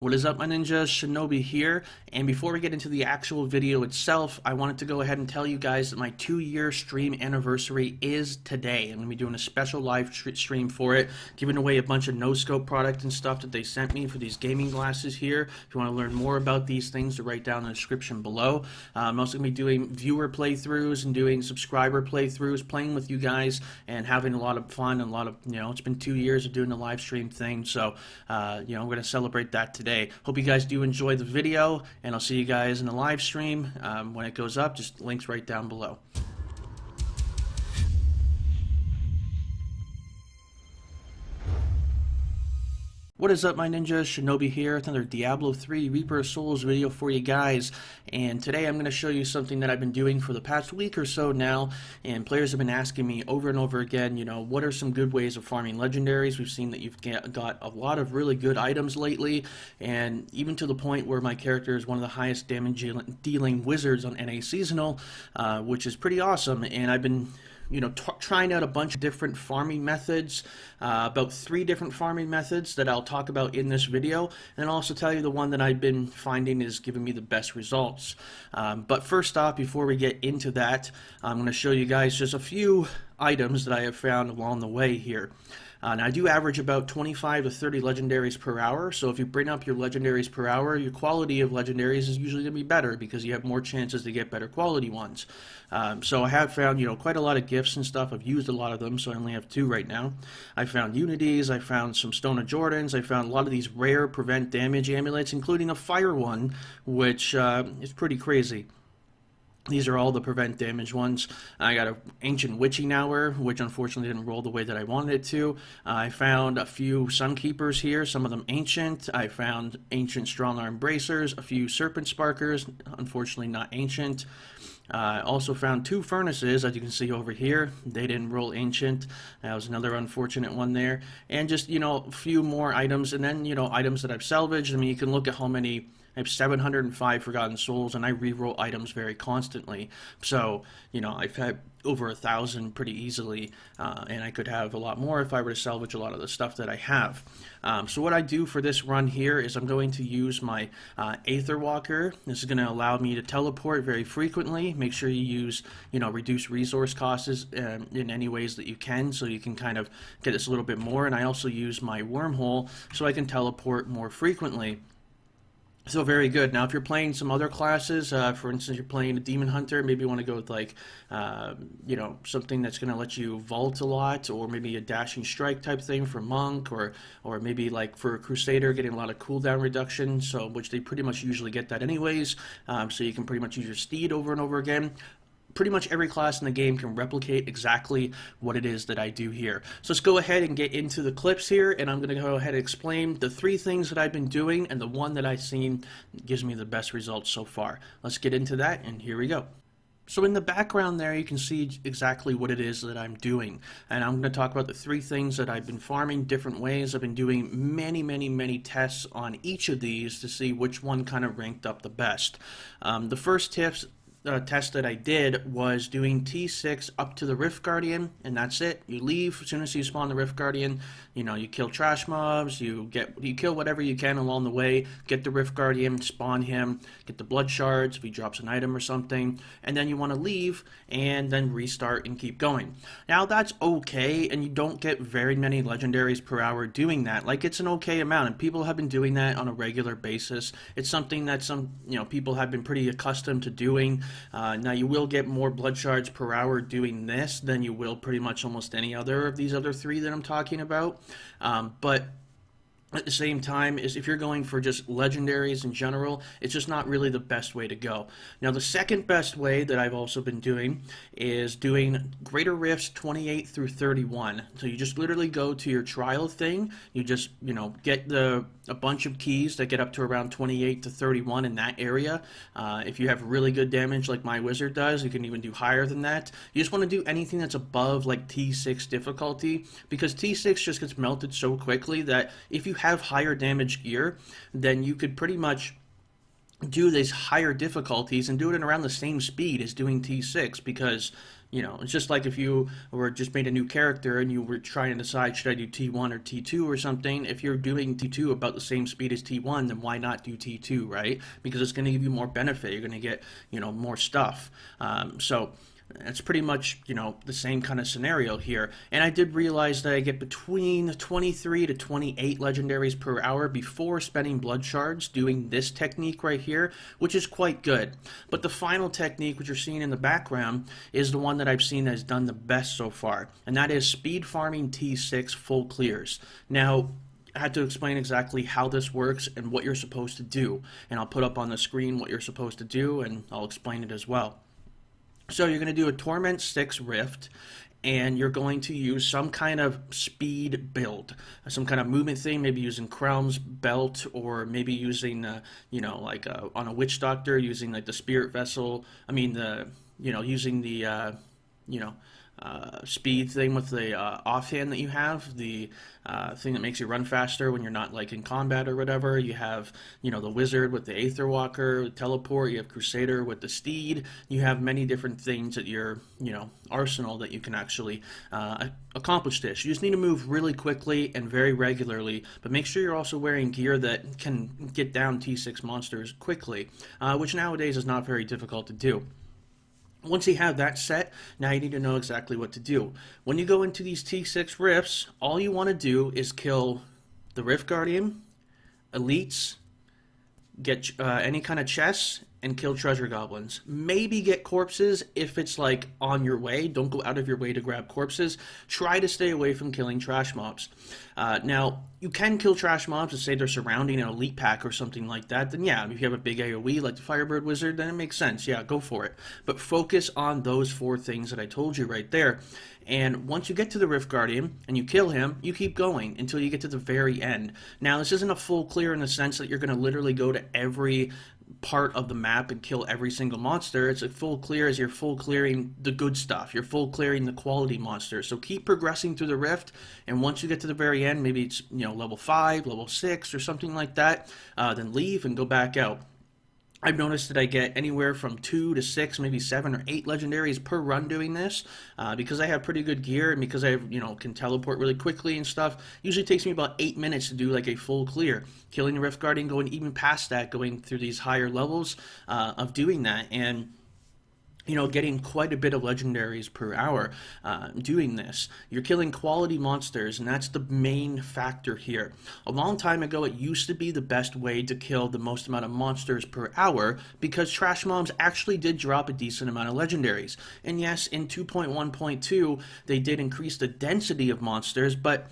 What is up, my ninjas? Shinobi here, and before we get into the actual video itself, I wanted to go ahead and tell you guys that my 2-year stream anniversary is today. I'm going to be doing a special live stream for it, giving away a bunch of no-scope product and stuff that they sent me for these gaming glasses here. If you want to learn more about these things, to write down in the description below. I'm also going to be doing viewer playthroughs and doing subscriber playthroughs, playing with you guys and having a lot of fun and a lot of, it's been 2 years of doing the live stream thing, so, I'm going to celebrate that today. Hope you guys do enjoy the video, and I'll see you guys in the live stream when it goes up. Just links right down below. What is up, my ninjas? Shinobi here with another Diablo 3 Reaper of Souls video for you guys, and today I'm going to show you something that I've been doing for the past week or so now, and players have been asking me over and over again, what are some good ways of farming legendaries? We've seen that you've got a lot of really good items lately, and even to the point where my character is one of the highest damage dealing wizards on NA Seasonal, which is pretty awesome, and I've been trying out a bunch of different farming methods, about 3 different farming methods that I'll talk about in this video, and I'll also tell you the one that I've been finding is giving me the best results. But first off, before we get into that, I'm going to show you guys just a few items that I have found along the way here. Now I do average about 25 to 30 legendaries per hour, so if you bring up your legendaries per hour, your quality of legendaries is usually going to be better because you have more chances to get better quality ones. So I have found, quite a lot of gifts and stuff. I've used a lot of them, so I only have 2 right now. I found Unities, I found some Stone of Jordans, I found a lot of these rare prevent damage amulets, including a fire one, which is pretty crazy. These are all the prevent damage ones. I got an Ancient Witching Hour, which unfortunately didn't roll the way that I wanted it to. I found a few Sunkeepers here, some of them ancient. I found ancient Strongarm Bracers, a few Serpent Sparkers, unfortunately not ancient. I also found 2 Furnaces, as you can see over here. They didn't roll ancient. That was another unfortunate one there. And just, a few more items, and then, items that I've salvaged. I mean, you can look at how many. I have 705 Forgotten Souls, and I reroll items very constantly. So, I've had over 1,000 pretty easily, and I could have a lot more if I were to salvage a lot of the stuff that I have. So what I do for this run here is I'm going to use my Aether Walker. This is going to allow me to teleport very frequently. Make sure you use, reduce resource costs in any ways that you can, so you can kind of get this a little bit more. And I also use my Wormhole so I can teleport more frequently. So very good. Now if you're playing some other classes, for instance you're playing a Demon Hunter, maybe you want to go with like, something that's going to let you vault a lot, or maybe a Dashing Strike type thing for Monk, or maybe like for a Crusader getting a lot of cooldown reduction, so which they pretty much usually get that anyways, so you can pretty much use your Steed over and over again. Pretty much every class in the game can replicate exactly what it is that I do here. So let's go ahead and get into the clips here, and I'm going to go ahead and explain the 3 things that I've been doing and the one that I've seen gives me the best results so far. Let's get into that, and here we go. So in the background there, you can see exactly what it is that I'm doing. And I'm going to talk about the 3 things that I've been farming different ways. I've been doing many tests on each of these to see which one kind of ranked up the best. The first test that I did was doing T6 up to the Rift Guardian, and that's it. You leave as soon as you spawn the Rift Guardian. You kill trash mobs, you kill whatever you can along the way, get the Rift Guardian, spawn him, get the blood shards if he drops an item or something, and then you want to leave and then restart and keep going. Now that's okay, and you don't get very many legendaries per hour doing that. Like, it's an okay amount, and people have been doing that on a regular basis. It's something that some people have been pretty accustomed to doing. Now you will get more blood shards per hour doing this than you will pretty much almost any other of these other 3 that I'm talking about. But at the same time, is if you're going for just legendaries in general, it's just not really the best way to go. Now the second best way that I've also been doing is doing Greater Rifts 28 through 31. So you just literally go to your trial thing, you just, get a bunch of keys that get up to around 28 to 31 in that area. If you have really good damage like my wizard does, you can even do higher than that. You just want to do anything that's above like T6 difficulty, because T6 just gets melted so quickly that if you have higher damage gear, then you could pretty much do these higher difficulties and do it in around the same speed as doing T6, because You know, it's just like if you were just made a new character and you were trying to decide should I do T1 or T2 or something. If you're doing T2 about the same speed as T1, then why not do T2, right? Because it's going to give you more benefit. You're going to get, you know, more stuff. So it's pretty much, you know, the same kind of scenario here. And I did realize that I get between 23 to 28 legendaries per hour before spending blood shards doing this technique right here, which is quite good. But the final technique, which you're seeing in the background, is the one that I've seen that has done the best so far. And that is speed farming T6 full clears. Now, I had to explain exactly how this works and what you're supposed to do. And I'll put up on the screen what you're supposed to do, and I'll explain it as well. So you're going to do a Torment 6 Rift, and you're going to use some kind of speed build, some kind of movement thing, maybe using Krelm's belt, or maybe using, you know, like on a Witch Doctor, using like the Spirit Vessel, using the, speed thing with the offhand that you have, the thing that makes you run faster when you're not like in combat or whatever. You have, you know, the Wizard with the Aether Walker, Teleport. You have Crusader with the Steed. You have many different things at your, you know, arsenal that you can actually accomplish this. You just need to move really quickly and very regularly, but make sure you're also wearing gear that can get down T6 monsters quickly, which nowadays is not very difficult to do. Once you have that set, now you need to know exactly what to do. When you go into these T6 rifts, all you want to do is kill the Rift Guardian, elites, get any kind of chests, and kill treasure goblins. Maybe get corpses if it's like on your way. Don't go out of your way to grab corpses. Try to stay away from killing trash mobs. Now, you can kill trash mobs and say they're surrounding an elite pack or something like that. Then yeah, if you have a big AoE like the Firebird Wizard, then it makes sense. Yeah, go for it. But focus on those 4 things that I told you right there. And once you get to the Rift Guardian and you kill him, you keep going until you get to the very end. Now, this isn't a full clear in the sense that you're going to literally go to every part of the map and kill every single monster. It's a full clear as you're full clearing the good stuff. You're full clearing the quality monsters. So keep progressing through the rift, and once you get to the very end, maybe it's, you know, level 5, level 6 or something like that, then leave and go back out. I've noticed that I get anywhere from 2 to 6, maybe 7 or 8 legendaries per run doing this, because I have pretty good gear and because I have, you know, can teleport really quickly and stuff. Usually takes me about 8 minutes to do like a full clear. Killing the Rift Guardian, going even past that, going through these higher levels of doing that, and you know, getting quite a bit of legendaries per hour doing this. You're killing quality monsters, and that's the main factor here. A long time ago, it used to be the best way to kill the most amount of monsters per hour because trash mobs actually did drop a decent amount of legendaries. And yes, in 2.1.2, they did increase the density of monsters, but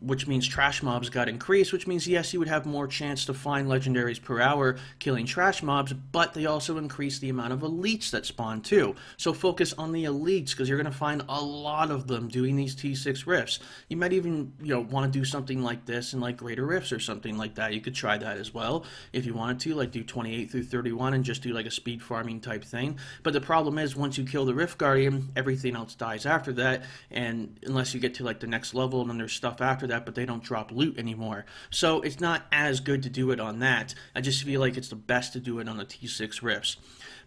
which means trash mobs got increased, which means yes, you would have more chance to find legendaries per hour killing trash mobs, but they also increase the amount of elites that spawn too. So focus on the elites because you're going to find a lot of them doing these T6 rifts. You might even, you know, want to do something like this in like greater rifts or something like that. You could try that as well if you wanted to, like do 28 through 31 and just do like a speed farming type thing. But the problem is once you kill the Rift Guardian, everything else dies after that, and unless you get to like the next level and then there's stuff after that, but they don't drop loot anymore. So it's not as good to do it on that. I just feel like it's the best to do it on the T6 rifts.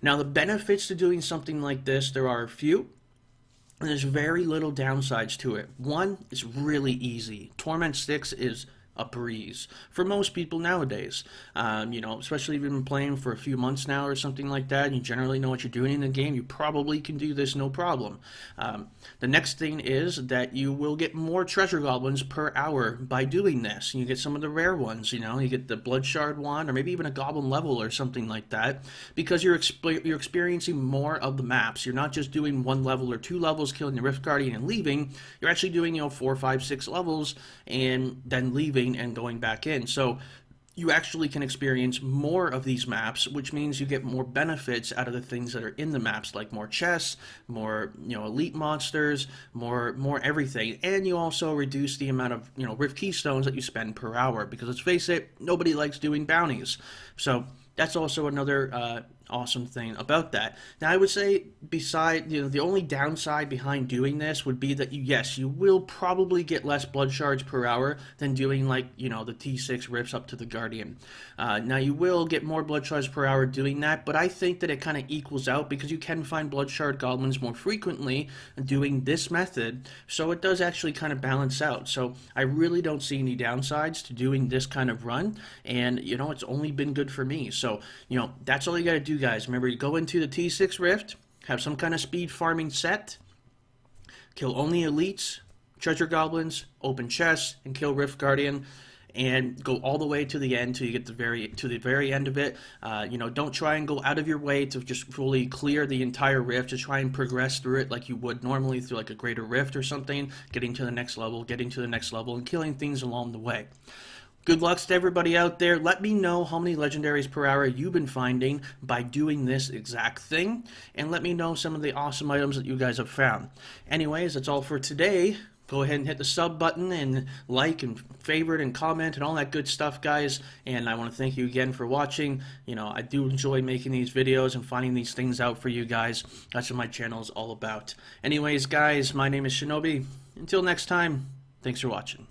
Now the benefits to doing something like this, there are a few. And there's very little downsides to it. One, it's really easy. Torment 6 is a breeze for most people nowadays. You know, especially if you've been playing for a few months now or something like that, and you generally know what you're doing in the game, you probably can do this no problem. The next thing is that you will get more treasure goblins per hour by doing this. You get some of the rare ones, you know, you get the blood shard one, or maybe even a goblin level or something like that, because you're experiencing more of the maps. You're not just doing 1 level or 2 levels, killing the Rift Guardian and leaving. You're actually doing, you know, 4, 5, 6 levels and then leaving and going back in. So you actually can experience more of these maps, which means you get more benefits out of the things that are in the maps, like more chests, more, you know, elite monsters, more everything. And you also reduce the amount of, you know, Rift Keystones that you spend per hour, because let's face it, nobody likes doing bounties. So that's also another awesome thing about that. Now, I would say, beside, the only downside behind doing this would be that yes, you will probably get less blood shards per hour than doing like, the T6 rips up to the Guardian. Now, you will get more blood shards per hour doing that, but I think that it kind of equals out because you can find blood shard goblins more frequently doing this method, so it does actually kind of balance out. So I really don't see any downsides to doing this kind of run, and it's only been good for me. So that's all you got to do, guys. Remember, you go into the T6 Rift, have some kind of speed farming set, kill only elites, treasure goblins, open chests, and kill Rift Guardian, and go all the way to the end till you get to the very end of it. Don't try and go out of your way to just fully clear the entire rift. Just try and progress through it like you would normally through like a greater rift or something, getting to the next level, and killing things along the way. Good luck to everybody out there. Let me know how many legendaries per hour you've been finding by doing this exact thing, and let me know some of the awesome items that you guys have found. Anyways, that's all for today. Go ahead and hit the sub button and like and favorite and comment and all that good stuff, guys. And I want to thank you again for watching. I do enjoy making these videos and finding these things out for you guys. That's what my channel is all about. Anyways, guys, my name is Shinobi. Until next time, thanks for watching.